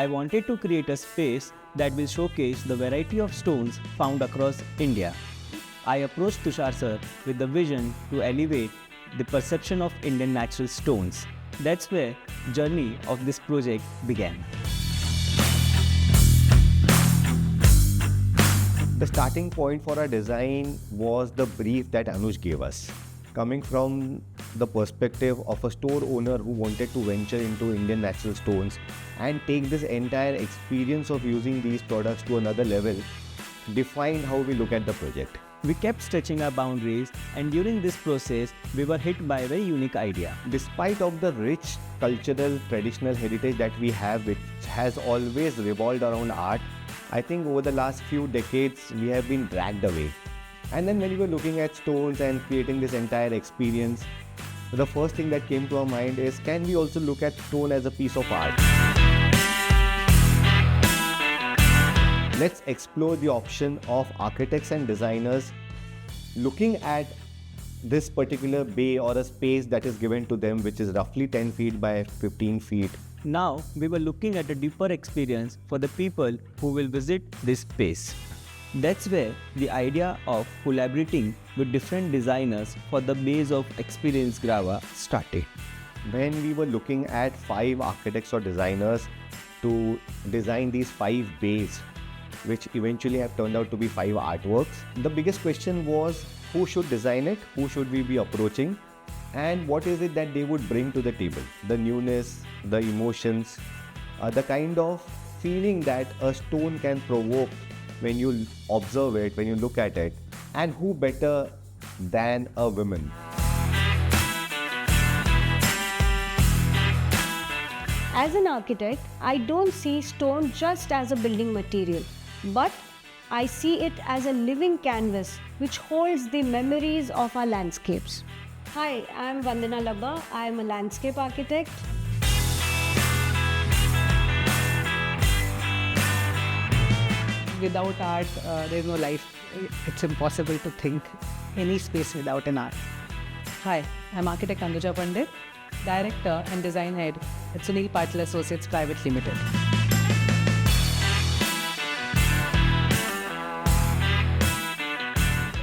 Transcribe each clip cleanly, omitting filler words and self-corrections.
I wanted to create a space that will showcase the variety of stones found across India. I approached Tushar sir with the vision to elevate the perception of Indian natural stones. That's where the journey of this project began. The starting point for our design was the brief that Anuj gave us. Coming from the perspective of a store owner who wanted to venture into Indian natural stones and take this entire experience of using these products to another level, defined how we look at the project. We kept stretching our boundaries, and during this process, we were hit by a very unique idea. Despite of the rich cultural traditional heritage that we have, which has always revolved around art, I think over the last few decades, we have been dragged away. And then when we were looking at stones and creating this entire experience, the first thing that came to our mind is, can we also look at stone as a piece of art? Let's explore the option of architects and designers looking at this particular bay or a space that is given to them, which is roughly 10 feet by 15 feet. Now, we were looking at a deeper experience for the people who will visit this space. That's where the idea of collaborating with different designers for the base of Experience Grava started. When we were looking at 5 architects or designers to design these 5 bays, which eventually have turned out to be 5 artworks, the biggest question was, who should design it, who should we be approaching, and what is it that they would bring to the table? The newness, the emotions, the kind of feeling that a stone can provoke when you observe it, when you look at it, and who better than a woman? As an architect, I don't see stone just as a building material, but I see it as a living canvas which holds the memories of our landscapes. Hi, I'm Vandana Labba. I am a landscape architect. Without art, there's no life. It's impossible to think any space without an art. Hi, I'm architect Anuja Pandit, director and design head at Sunil Patil Associates Private Limited.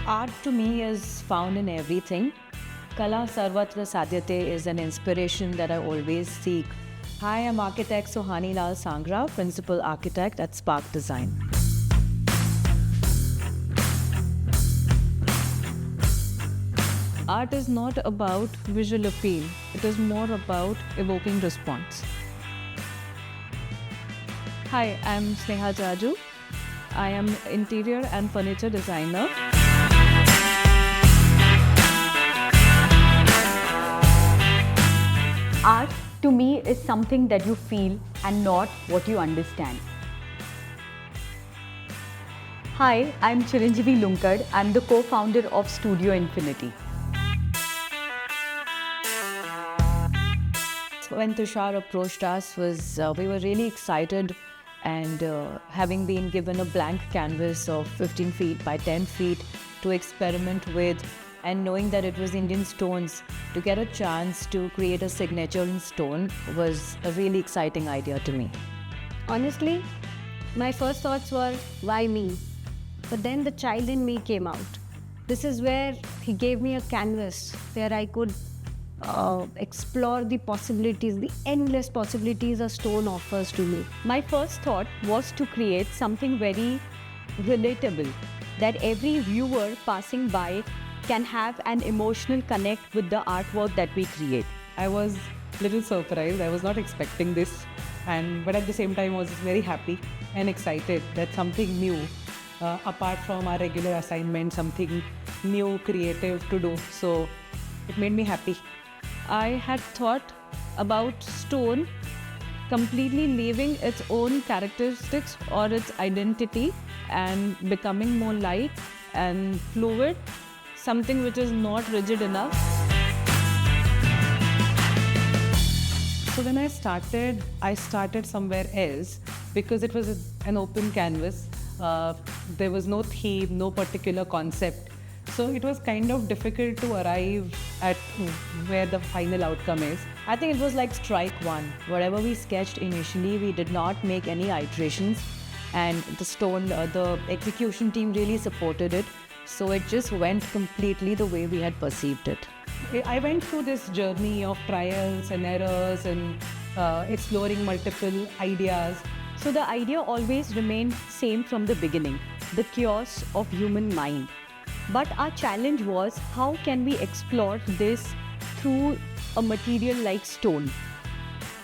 Art to me is found in everything. Kala Sarvatra Sadhyate is an inspiration that I always seek. Hi, I'm architect Sohani Lal Sangra, principal architect at Spark Design. Art is not about visual appeal. It is more about evoking response. Hi, I'm Sneha Jaju. I am interior and furniture designer. Art to me is something that you feel and not what you understand. Hi, I'm Chiranjeevi Lunkad. I'm the co-founder of Studio Infinity. When Tushar approached us, we were really excited, and having been given a blank canvas of 15 feet by 10 feet to experiment with, and knowing that it was Indian stones, to get a chance to create a signature in stone was a really exciting idea to me. Honestly, my first thoughts were, why me? But then the child in me came out. This is where he gave me a canvas where I could explore the possibilities, the endless possibilities a stone offers to me. My first thought was to create something very relatable, that every viewer passing by can have an emotional connect with the artwork that we create. I was a little surprised. I was not expecting this, but at the same time I was very happy and excited that something new, apart from our regular assignment, something new, creative to do. So it made me happy. I had thought about stone completely leaving its own characteristics or its identity and becoming more light and fluid, something which is not rigid enough. So when I started somewhere else because it was an open canvas. There was no theme, no particular concept. So it was kind of difficult to arrive at where the final outcome is. I think it was like strike one. Whatever we sketched initially, we did not make any iterations, and the execution team really supported it. So it just went completely the way we had perceived it. I went through this journey of trials and errors and exploring multiple ideas. So the idea always remained same from the beginning, the chaos of human mind. But our challenge was how can we explore this through a material like stone.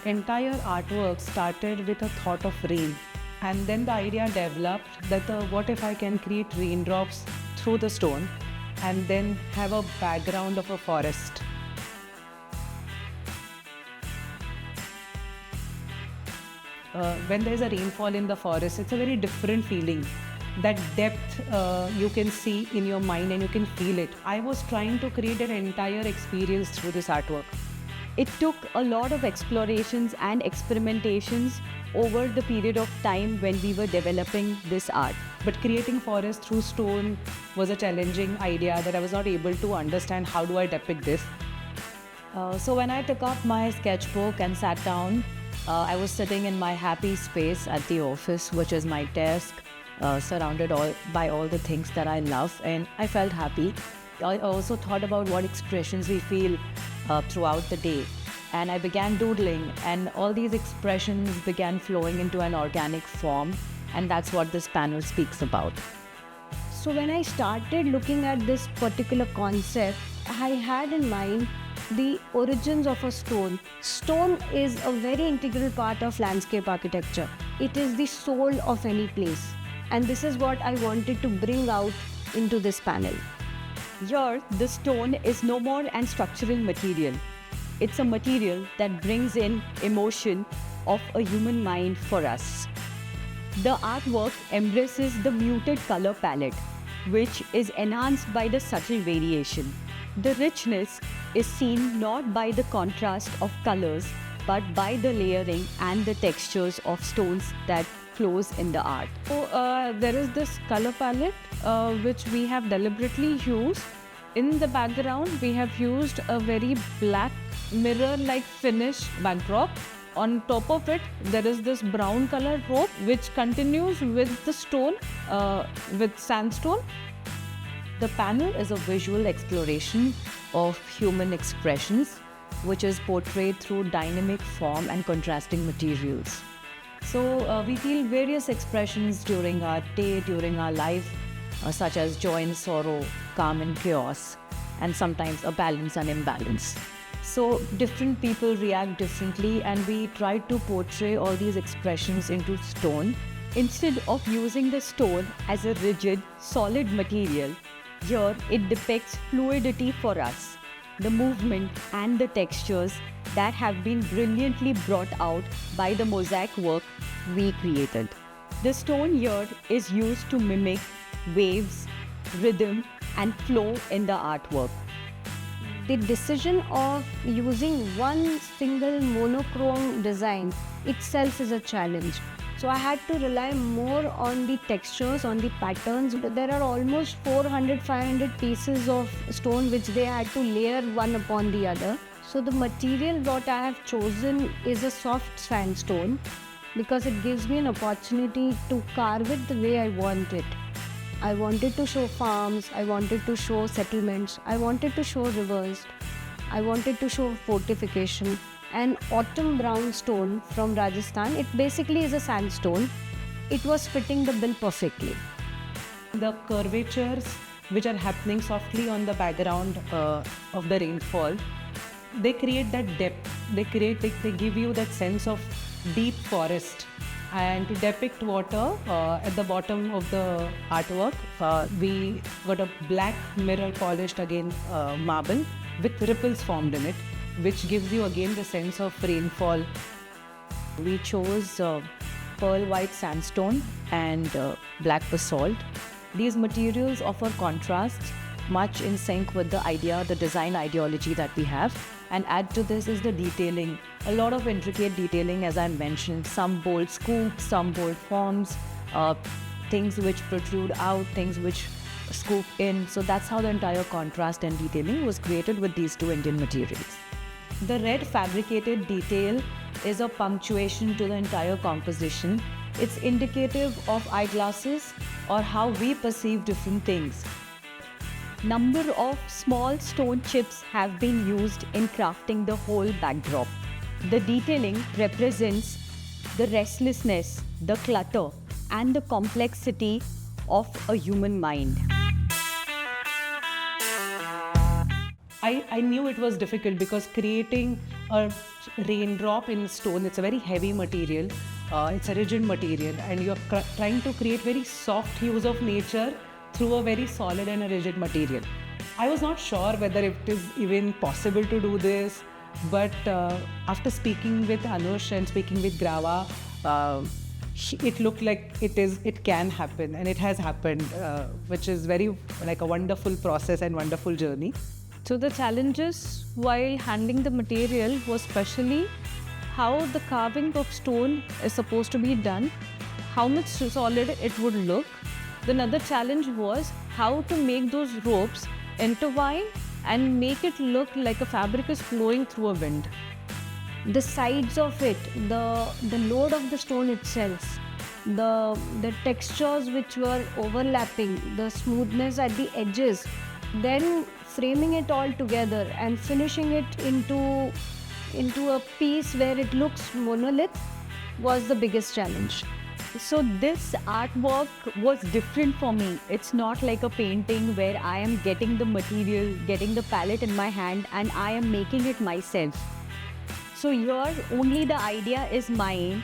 Entire artwork started with a thought of rain, and then the idea developed that what if I can create raindrops through the stone and then have a background of a forest. When there's a rainfall in the forest, it's a very different feeling. That depth you can see in your mind and you can feel it. I was trying to create an entire experience through this artwork. It took a lot of explorations and experimentations over the period of time when we were developing this art. But creating forest through stone was a challenging idea that I was not able to understand how do I depict this. So when I took up my sketchbook and sat down, I was sitting in my happy space at the office, which is my desk, surrounded by all the things that I love, and I felt happy. I also thought about what expressions we feel throughout the day, and I began doodling, and all these expressions began flowing into an organic form, and that's what this panel speaks about. So when I started looking at this particular concept, I had in mind the origins of a stone. Stone is a very integral part of landscape architecture. It is the soul of any place. And this is what I wanted to bring out into this panel. Here, the stone is no more an structural material. It's a material that brings in emotion of a human mind for us. The artwork embraces the muted color palette, which is enhanced by the subtle variation. The richness is seen not by the contrast of colors, but by the layering and the textures of stones that flows in the art. So there is this color palette which we have deliberately used. In the background, we have used a very black mirror-like finish backdrop. On top of it, there is this brown color rope which continues with the stone, with sandstone. The panel is a visual exploration of human expressions, which is portrayed through dynamic form and contrasting materials. So we feel various expressions during our day, during our life, such as joy and sorrow, calm and chaos, and sometimes a balance and imbalance. So different people react differently, and we try to portray all these expressions into stone. Instead of using the stone as a rigid, solid material, here it depicts fluidity for us, the movement and the textures that have been brilliantly brought out by the mosaic work we created. The stone here is used to mimic waves, rhythm, and flow in the artwork. The decision of using one single monochrome design itself is a challenge. So I had to rely more on the textures, on the patterns. There are almost 400-500 pieces of stone which they had to layer one upon the other. So the material what I have chosen is a soft sandstone because it gives me an opportunity to carve it the way I want it. I wanted to show farms, I wanted to show settlements, I wanted to show rivers, I wanted to show fortification. An autumn brown stone from Rajasthan, it basically is a sandstone. It was fitting the bill perfectly. The curvatures which are happening softly on the background of the rainfall, they create that depth. They give you that sense of deep forest. And to depict water at the bottom of the artwork, we got a black mirror polished again marble with ripples formed in it, which gives you again the sense of rainfall. We chose pearl white sandstone and black basalt. These materials offer contrast, much in sync with the design ideology that we have. And add to this is the detailing. A lot of intricate detailing, as I mentioned, some bold scoops, some bold forms, things which protrude out, things which scoop in. So that's how the entire contrast and detailing was created with these two Indian materials. The red fabricated detail is a punctuation to the entire composition. It's indicative of eyeglasses or how we perceive different things. Number of small stone chips have been used in crafting the whole backdrop. The detailing represents the restlessness, the clutter, and the complexity of a human mind. I knew it was difficult because creating a raindrop in stone, it's a very heavy material, it's a rigid material, and you're trying to create very soft hues of nature through a very solid and a rigid material. I was not sure whether it is even possible to do this, but after speaking with Anush and speaking with Grava, it looked like it can happen, and it has happened, which is very like a wonderful process and wonderful journey. So the challenges while handling the material was especially how the carving of stone is supposed to be done, how much solid it would look. Another challenge was how to make those ropes intertwine and make it look like a fabric is flowing through a wind. The sides of it, the load of the stone itself, the textures which were overlapping, the smoothness at the edges, then framing it all together and finishing it into a piece where it looks monolith was the biggest challenge. So this artwork was different for me. It's not like a painting where I am getting the material, getting the palette in my hand, and I am making it myself. So here only the idea is mine,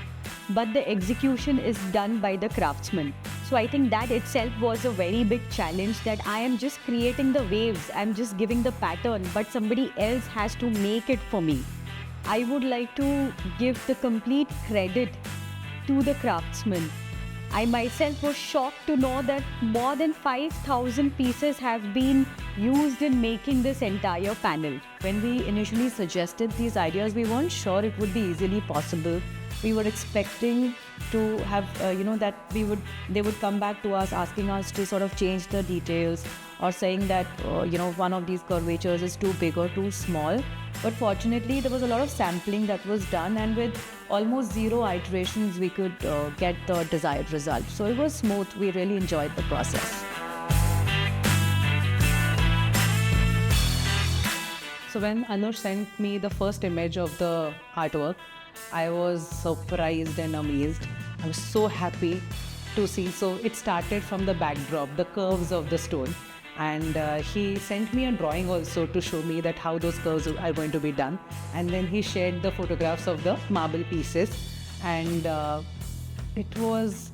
but the execution is done by the craftsman. So I think that itself was a very big challenge, that I am just creating the waves, I'm just giving the pattern, but somebody else has to make it for me. I would like to give the complete credit to the craftsman. I myself was shocked to know that more than 5,000 pieces have been used in making this entire panel. When we initially suggested these ideas, we weren't sure it would be easily possible. We were expecting to have, that they would come back to us asking us to sort of change the details, or saying that, one of these curvatures is too big or too small. But fortunately, there was a lot of sampling that was done, and with almost 0 iterations, we could get the desired result. So it was smooth. We really enjoyed the process. So when Anush sent me the first image of the artwork, I was surprised and amazed. I was so happy to see. So it started from the backdrop, the curves of the stone. And he sent me a drawing also to show me that how those curves are going to be done. And then he shared the photographs of the marble pieces. And it was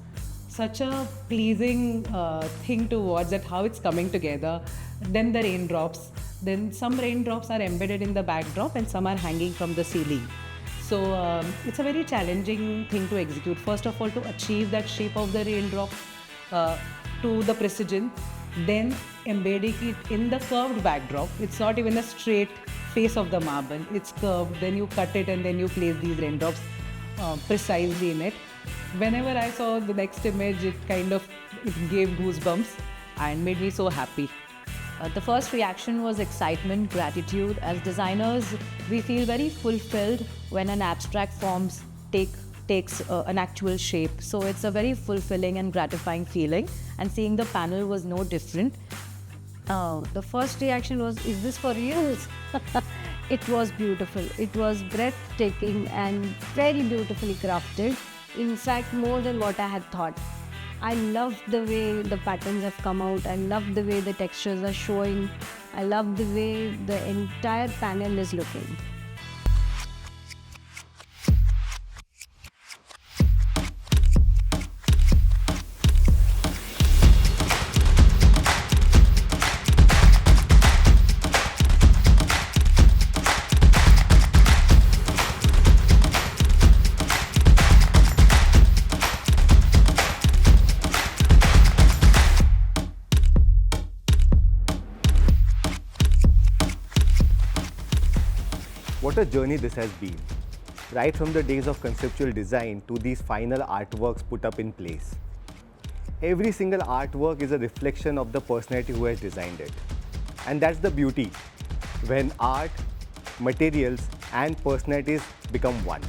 such a pleasing thing to watch, that how it's coming together. Then the raindrops. Then some raindrops are embedded in the backdrop and some are hanging from the ceiling. So it's a very challenging thing to execute. First of all, to achieve that shape of the raindrop to the precision, then embedding it in the curved backdrop. It's not even a straight face of the marble, it's curved. Then you cut it and then you place these raindrops precisely in it. Whenever I saw the next image, it gave goosebumps and made me so happy. The first reaction was excitement, gratitude. As designers, we feel very fulfilled when an abstract form takes an actual shape. So it's a very fulfilling and gratifying feeling, and seeing the panel was no different. The first reaction was, is this for real? It was beautiful. It was breathtaking and very beautifully crafted. In fact, more than what I had thought. I love the way the patterns have come out. I love the way the textures are showing. I love the way the entire panel is looking. What a journey this has been, right from the days of conceptual design to these final artworks put up in place. every single artwork is a reflection of the personality who has designed it. And that's the beauty when art, materials and personalities become one.